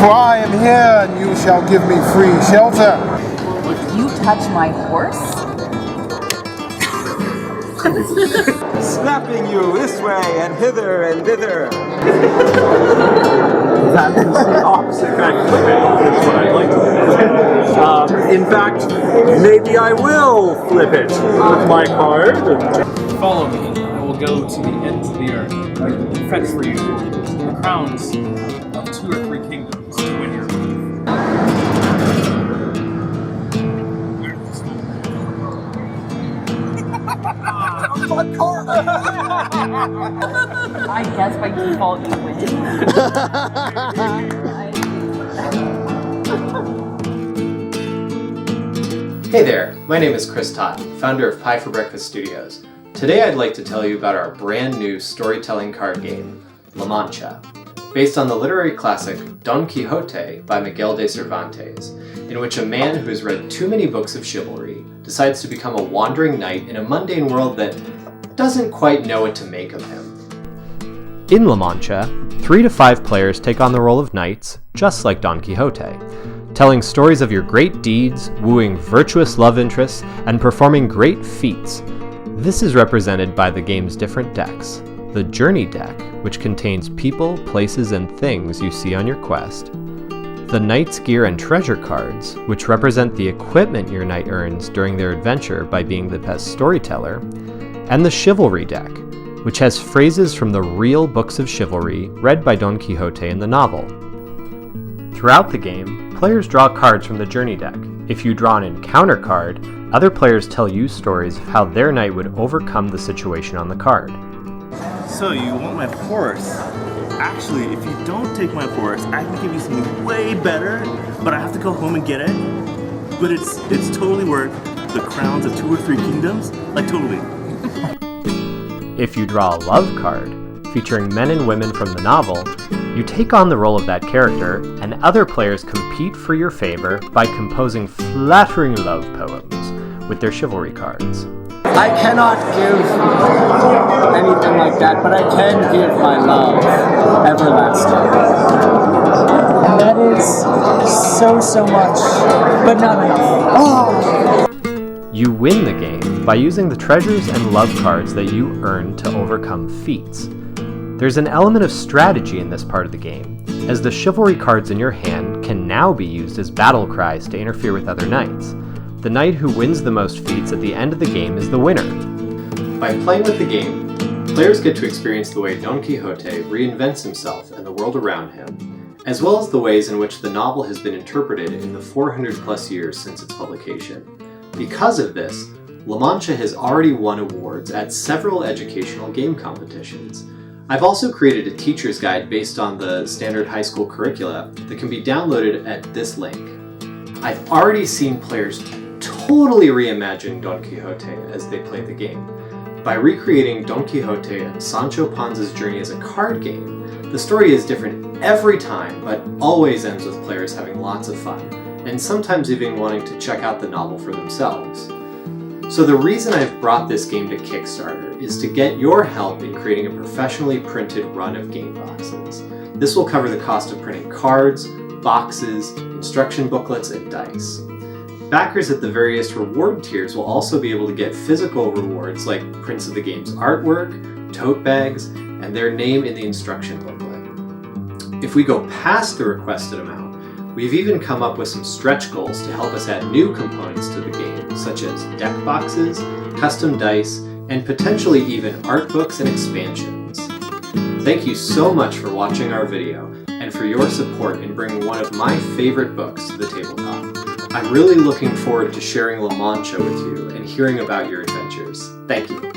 For I am here, and you shall give me free shelter. If you touch my horse, slapping you this way and hither and thither. That is the opposite kind of flipping. That's what I'd like to do. In fact, maybe I will flip it with my card. Follow me. I will go to the ends of the earth. I will fetch for you the crowns of 2 or 3 kingdoms to win your life. I guess by default you win. Hey there, my name is Chris Todd, founder of Pie for Breakfast Studios. Today I'd like to tell you about our brand new storytelling card game, La Mancha, based on the literary classic Don Quixote by Miguel de Cervantes, in which a man who has read too many books of chivalry decides to become a wandering knight in a mundane world that doesn't quite know what to make of him. In La Mancha, 3 to 5 players take on the role of knights, just like Don Quixote, telling stories of your great deeds, wooing virtuous love interests, and performing great feats. This is represented by the game's different decks. The Journey deck, which contains people, places, and things you see on your quest. The Knight's Gear and Treasure cards, which represent the equipment your knight earns during their adventure by being the best storyteller. And the Chivalry deck, which has phrases from the real books of chivalry read by Don Quixote in the novel. Throughout the game, players draw cards from the Journey deck. If you draw an encounter card, other players tell you stories of how their knight would overcome the situation on the card. So you want my horse? Actually, if you don't take my horse, I can give you something way better, but I have to go home and get it. But it's totally worth the crowns of 2 or 3 kingdoms, like totally. If you draw a love card, featuring men and women from the novel, you take on the role of that character, and other players compete for your favor by composing flattering love poems with their chivalry cards. I cannot give anything like that, but I can give my love everlasting. That is so much, but not enough. Oh! You win the game by using the treasures and love cards that you earn to overcome feats. There's an element of strategy in this part of the game, as the chivalry cards in your hand can now be used as battle cries to interfere with other knights. The knight who wins the most feats at the end of the game is the winner. By playing with the game, players get to experience the way Don Quixote reinvents himself and the world around him, as well as the ways in which the novel has been interpreted in the 400 plus years since its publication. Because of this, La Mancha has already won awards at several educational game competitions. I've also created a teacher's guide based on the standard high school curricula that can be downloaded at this link. I've already seen players totally reimagine Don Quixote as they play the game. By recreating Don Quixote and Sancho Panza's journey as a card game, the story is different every time, but always ends with players having lots of fun, and sometimes even wanting to check out the novel for themselves. So the reason I've brought this game to Kickstarter is to get your help in creating a professionally printed run of game boxes. This will cover the cost of printing cards, boxes, instruction booklets, and dice. Backers at the various reward tiers will also be able to get physical rewards like prints of the game's artwork, tote bags, and their name in the instruction booklet. If we go past the requested amount, we've even come up with some stretch goals to help us add new components to the game, such as deck boxes, custom dice, and potentially even art books and expansions. Thank you so much for watching our video and for your support in bringing one of my favorite books to the tabletop. I'm really looking forward to sharing La Mancha with you and hearing about your adventures. Thank you.